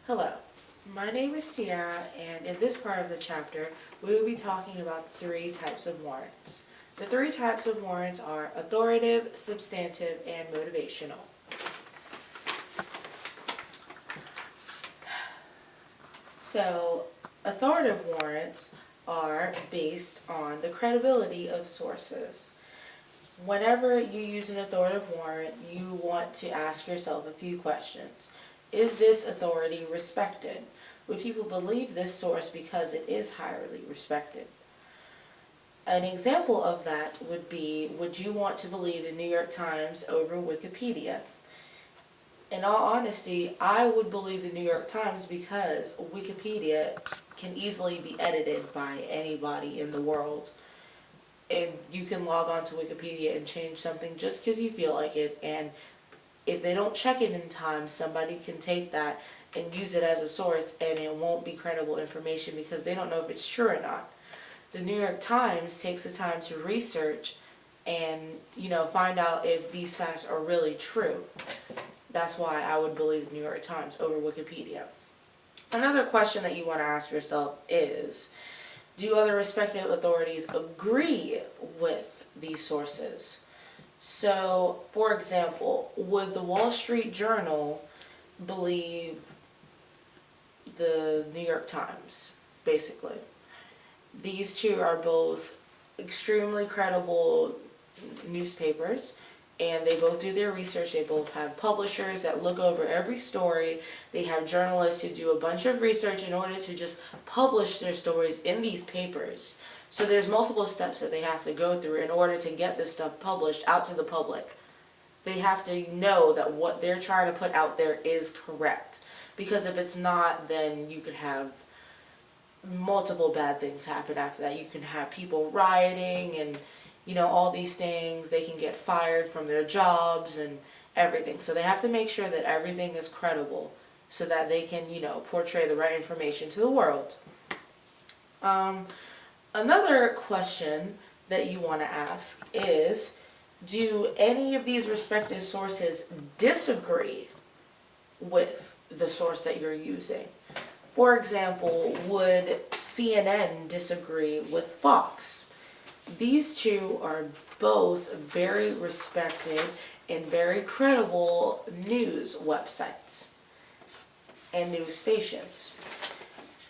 Hello, my name is Sierra, and in this part of the chapter, we will be talking about three types of warrants. The three types of warrants are authoritative, substantive, and motivational. So, authoritative warrants are based on the credibility of sources. Whenever you use an authoritative warrant, you want to ask yourself a few questions. Is this authority respected? Would people believe this source because it is highly respected? An example of that would be, would you want to believe the New York Times over Wikipedia? In all honesty, I would believe the New York Times because Wikipedia can easily be edited by anybody in the world. And you can log on to Wikipedia and change something just because you feel like it, and if they don't check it in time, somebody can take that and use it as a source, and it won't be credible information because they don't know if it's true or not. The New York Times takes the time to research and, find out if these facts are really true. That's why I would believe the New York Times over Wikipedia. Another question that you want to ask yourself is, do other respected authorities agree with these sources? So, for example, would the Wall Street Journal believe the New York Times, basically? These two are both extremely credible newspapers, and they both do their research. They both have publishers that look over every story. They have journalists who do a bunch of research in order to just publish their stories in these papers. So there's multiple steps that they have to go through in order to get this stuff published out to the public. They have to know that what they're trying to put out there is correct. Because if it's not, then you could have multiple bad things happen after that. You can have people rioting and, all these things. They can get fired from their jobs and everything. So they have to make sure that everything is credible so that they can, portray the right information to the world. Another question that you want to ask is, do any of these respected sources disagree with the source that you're using? For example, would CNN disagree with Fox? These two are both very respected and very credible news websites and news stations.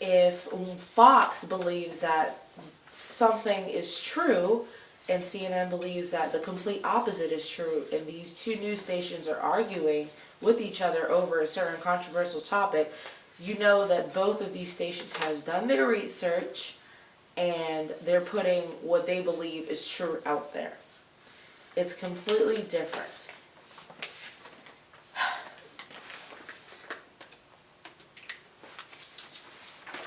If Fox believes that something is true and CNN believes that the complete opposite is true, and these two news stations are arguing with each other over a certain controversial topic, you know that both of these stations have done their research and they're putting what they believe is true out there. It's completely different.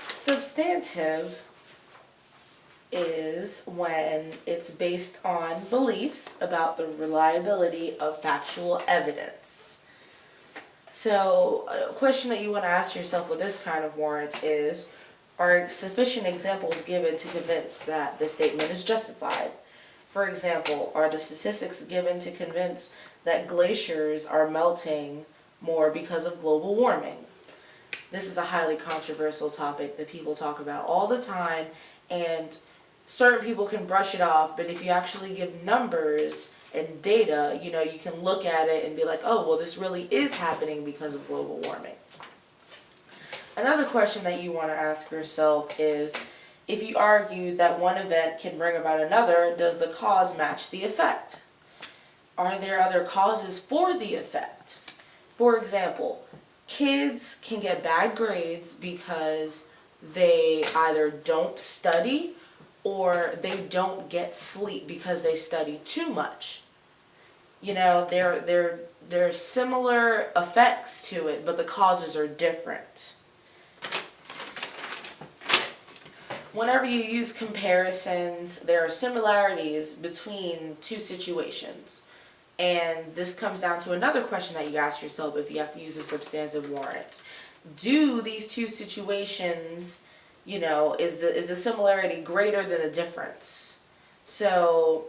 Substantive is when it's based on beliefs about the reliability of factual evidence. So, a question that you want to ask yourself with this kind of warrant is, are sufficient examples given to convince that the statement is justified? For example, are the statistics given to convince that glaciers are melting more because of global warming? This is a highly controversial topic that people talk about all the time, and certain people can brush it off, but if you actually give numbers and data, you can look at it and be like, oh, well, this really is happening because of global warming. Another question that you want to ask yourself is, if you argue that one event can bring about another, does the cause match the effect? Are there other causes for the effect? For example, kids can get bad grades because they either don't study or they don't get sleep because they study too much. There's similar effects to it, but the causes are different. Whenever you use comparisons, there are similarities between two situations. And this comes down to another question that you ask yourself if you have to use a substantive warrant. Do these two situations, is the similarity greater than the difference? So,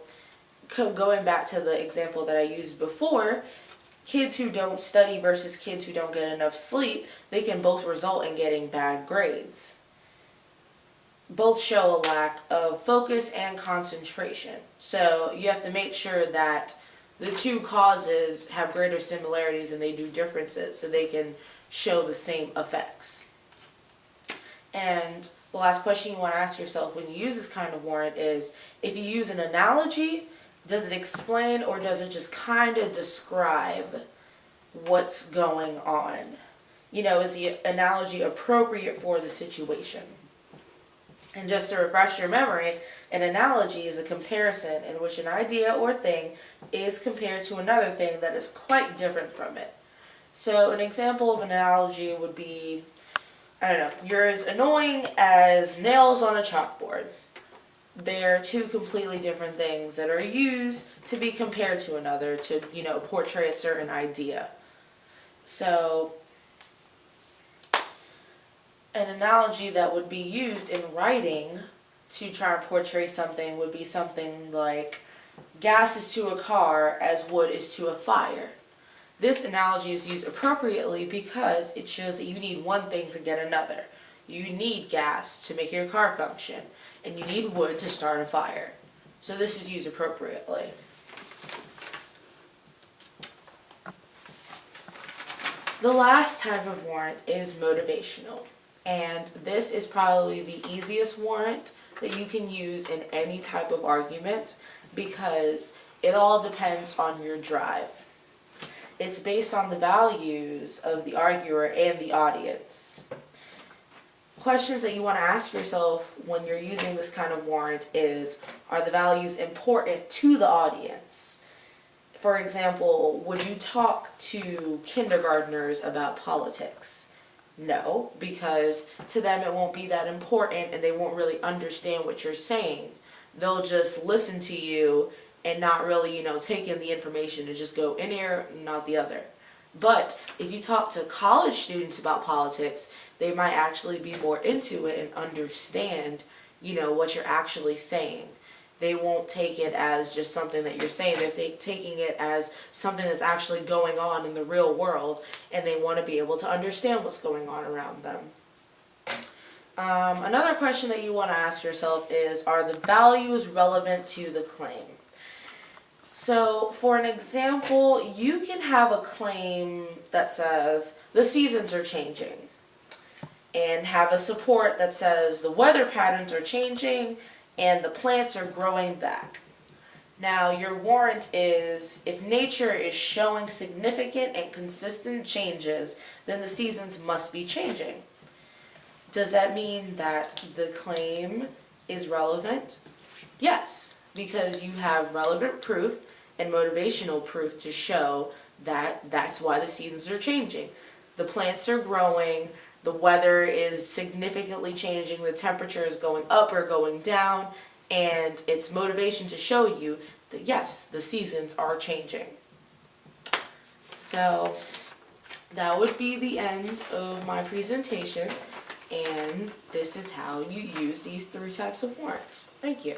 going back to the example that I used before, kids who don't study versus kids who don't get enough sleep, they can both result in getting bad grades. Both show a lack of focus and concentration. So you have to make sure that the two causes have greater similarities than they do differences, so they can show the same effects. And the last question you want to ask yourself when you use this kind of warrant is, if you use an analogy, does it explain or does it just kind of describe what's going on? You know, is the analogy appropriate for the situation? And just to refresh your memory, an analogy is a comparison in which an idea or thing is compared to another thing that is quite different from it. So an example of an analogy would be, I don't know, you're as annoying as nails on a chalkboard. They're two completely different things that are used to be compared to another to, you know, portray a certain idea. So an analogy that would be used in writing to try and portray something would be something like, gas is to a car as wood is to a fire. This analogy is used appropriately because it shows that you need one thing to get another. You need gas to make your car function, and you need wood to start a fire. So this is used appropriately. The last type of warrant is motivational. And this is probably the easiest warrant that you can use in any type of argument because it all depends on your drive. It's based on the values of the arguer and the audience. Questions that you want to ask yourself when you're using this kind of warrant is, are the values important to the audience? For example, would you talk to kindergartners about politics? No, because to them it won't be that important and they won't really understand what you're saying. They'll just listen to you and not really, you know, take in the information and just go in ear, not the other. But if you talk to college students about politics, they might actually be more into it and understand, you know, what you're actually saying. They won't take it as just something that you're saying. They're taking it as something that's actually going on in the real world, and they want to be able to understand what's going on around them. Another question that you want to ask yourself is, are the values relevant to the claim? So, for an example, you can have a claim that says, the seasons are changing, and have a support that says, the weather patterns are changing, and the plants are growing back. Now, your warrant is, if nature is showing significant and consistent changes, then the seasons must be changing. Does that mean that the claim is relevant? Yes, because you have relevant proof and motivational proof to show that that's why the seasons are changing. The plants are growing, the weather is significantly changing, the temperature is going up or going down, and it's motivation to show you that yes, the seasons are changing. So that would be the end of my presentation, and this is how you use these 3 types of warrants. Thank you.